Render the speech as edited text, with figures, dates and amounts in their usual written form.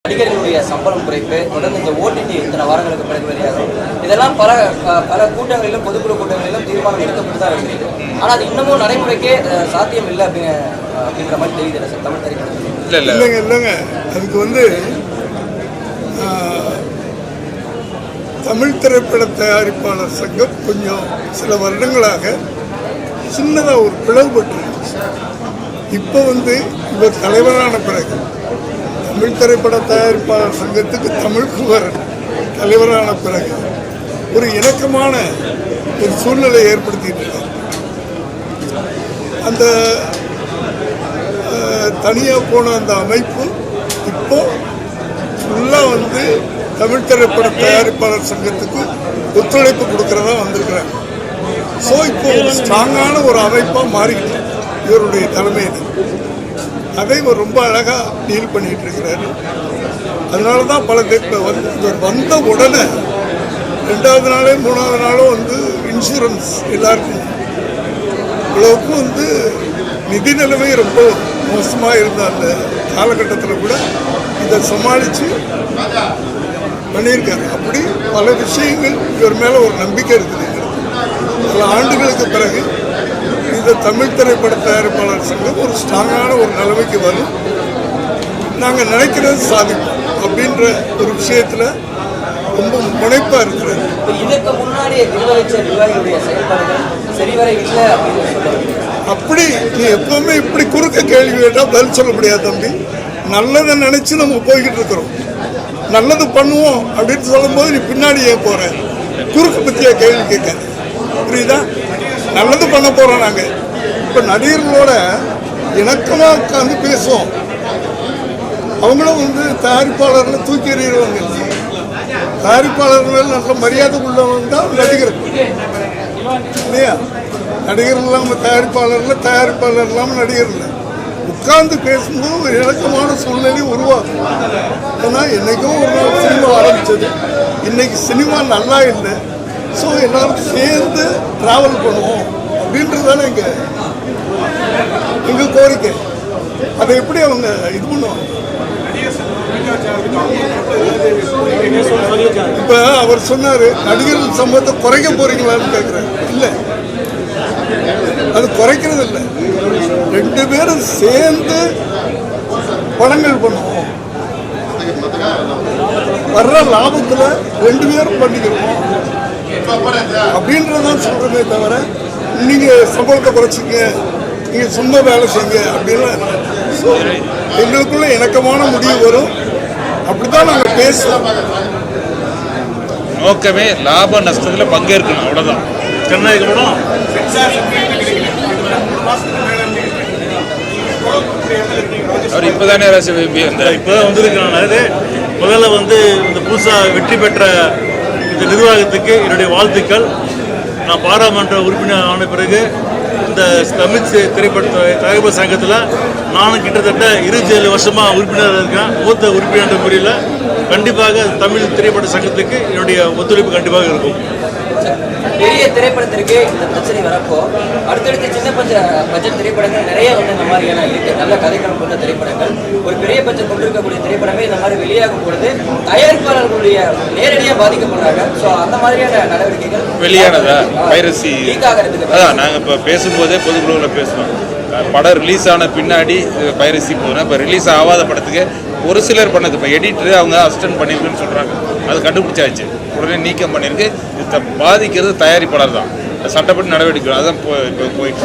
நடிகர்களுடைய சம்பளம் குறைப்பு தொடர்ந்து இந்த ஓடிடி இத்தனை வாரங்களுக்கு பிறகு வெளியாகும். இதெல்லாம் பல கூட்டங்களிலும் பொதுக்குழு கூட்டங்களிலும் தீர்மானம் எடுக்கப்பட்டு தான் வருகிறது. ஆனால் அது இன்னமும் நடைமுறைக்கே சாத்தியம் இல்லை அப்படிங்கிற மாதிரி தெரியுது சார் தமிழ் திரைப்படத்தில். இல்லைங்க அதுக்கு தமிழ் திரைப்பட தயாரிப்பாளர் சங்கம் கொஞ்சம் சில வருடங்களாக சின்னதாக ஒரு பிளவுபட்டு இப்போ இவர் தலைவரான பிறகு தமிழ் திரைப்பட தயாரிப்பாளர் சங்கத்துக்கு தமிழ்குமரன் தலைவரான பிறகு ஒரு இணக்கமான ஒரு சூழ்நிலை ஏற்படுத்திட்டு இருக்கார். அந்த தனியாக போன அந்த அமைப்பு இப்போ ஃபுல்லாக தமிழ் திரைப்பட தயாரிப்பாளர் சங்கத்துக்கு ஒத்துழைப்பு கொடுக்கறதா வந்திருக்கிறாங்க. ஸோ இப்போ ஒரு ஸ்ட்ராங்கான ஒரு அமைப்பாக மாறிக்கிட்டு இவருடைய தலைமையில் அதை இவர் ரொம்ப அழகாக டீல் பண்ணிட்டு இருக்கிறாரு. அதனால தான் பல இவர் வந்த உடனே 2வது நாளே 3வது நாளும் இன்சூரன்ஸ் எல்லாருக்கும் இவ்வளவுக்கும் நிதி நிலைமை ரொம்ப மோசமாக இருந்த அந்த காலகட்டத்தில் கூட இதை சமாளித்து பண்ணியிருக்காரு. அப்படி பல விஷயங்கள் இவர் மேலே ஒரு நம்பிக்கை இருக்குது. பல ஆண்டுகளுக்கு பிறகு இந்த தமிழ் திரைப்பட தயாரிப்பாளர் சங்கம் ஒரு ஸ்ட்ராங்கான ஒரு நிலைமைக்கு வரும், நாங்கள் நினைக்கிறது சாதிப்போம் அப்படின்ற ஒரு விஷயத்தில் ரொம்ப முனைப்பாக இருக்கிறது. இதுக்கு முன்னாடி நிர்வாகிகளுடைய செயல்பாடுகள் சரிவர இல்லை அப்படின்னு அப்படி நீ எப்பவுமே இப்படி குறுக்க கேள்வி கேட்டால் பதில் சொல்ல முடியாது தம்பி. நல்லதை நினைச்சு நம்ம போய்கிட்டு இருக்கிறோம். நல்லது பண்ணுவோம் அப்படின்னு சொல்லும்போது நீ பின்னாடி ஏன் போற? குறுக்க பற்றியா கேள்வி கேட்காது, புரியுதா? நல்லது பண்ண போறோம் நாங்க. இப்ப நடிகர்களோட இணக்கமா உட்காந்து பேசுவோம். அவங்களும் தயாரிப்பாளர்களை தூக்கி எறிகிறவங்க. தயாரிப்பாளர்கள் நல்ல மரியாதை உள்ளவங்க தான் நடிகர்கள் இல்லையா? நடிகர் இல்லாமல் தயாரிப்பாளர்கள், தயாரிப்பாளர் இல்லாமல் நடிகர் இல்லை. உட்கார்ந்து பேசும்போது ஒரு இணக்கமான சூழ்நிலை உருவாகும். ஏன்னா என்னைக்கும் ஒரு நாள் சினிமா ஆரம்பிச்சது, இன்னைக்கு சினிமா நல்லா இல்லை. ஸோ எல்லாரும் சேர்ந்து டிராவல் பண்ணுவோம் அப்படின்றதால எங்க கோரிக்கை. அதை எப்படி அவங்க இது பண்ணுவாங்க? இப்ப அவர் சொன்னாரு நடிகர்கள் சம்பவத்தை குறைக்க போறீங்களான்னு கேட்கிறாரு. இல்லை, அது குறைக்கிறது இல்லை. 2 பேரும் சேர்ந்து படங்கள் பண்ணுவோம். வர்ற லாபத்துல 2 பேரும் பண்ணிக்கிறோம் அப்படின்றதான் சொல்றதே தவிர நீங்க சம்பளத்தை குறைச்சிங்க, நீங்க சும்மா வேலை செய்யுங்க அப்படின்னா எங்களுக்குள்ள இணக்கமான முடிவு வரும். அப்படித்தான் நாங்கள் பேசுவோம். நோக்கமே லாப நஷ்டத்தில் பங்கேற்கணும், அவ்வளோதான். சென்னைக்கு கூட அவர் இப்போதானே இப்போதான் வந்திருக்கிறாங்க. முதல்ல இந்த புதுசாக வெற்றி பெற்ற இந்த நிர்வாகத்துக்கு என்னுடைய வாழ்த்துக்கள். நான் பாராளுமன்ற உறுப்பினர் ஆன பிறகு இந்த தமிழ் திரைப்பட தயாரிப்பு சங்கத்தில் நானும் கிட்டத்தட்ட 27 வருஷமாக உறுப்பினராக இருக்கேன். மூத்த உறுப்பினர் முறையில் கண்டிப்பாக தமிழ் திரைப்பட சங்கத்துக்கு என்னுடைய ஒத்துழைப்பு கண்டிப்பாக இருக்கும். பெரிய திரைப்படத்திற்கு இந்த பிரச்சனை வரப்போ அடுத்தடுத்து சின்ன பட்ஜெட் திரைப்படங்கள் நிறைய இந்த மாதிரியான இருக்கு. நல்ல கதைக்களம் கொண்ட திரைப்படங்கள், ஒரு பெரிய பட்ஜெட் கொண்டிருக்கக்கூடிய திரைப்படமே இந்த மாதிரி வெளியாகும் பொழுது தயாரிப்பாளர்களுடைய நேரடியாக பாதிக்கப்படுறாங்க. ஸோ அந்த மாதிரியான நடவடிக்கைகள் வெளியானதா பைரசி லீக் ஆகிறதுக்கு அதான் நாங்கள் இப்போ பேசும்போதே பொதுக்குழுவில் பேசுவோம். படம் ரிலீஸ் ஆன பின்னாடி பைரசி போகிறேன். இப்போ ரிலீஸ் ஆகாத படத்துக்கு ஒரு சிலர் பண்ணது, இப்போ எடிட்டரு அவங்க அசிஸ்டன்ட் பண்ணியிருக்குன்னு சொல்கிறாங்க. அது கண்டுபிடிச்சாச்சு, உடனே நீக்கம் பண்ணியிருக்கு. இதை பாதிக்கிறது தயாரிப்பாளர் தான். சட்டப்படி நடவடிக்கை அதுதான் இப்போ போயிட்டு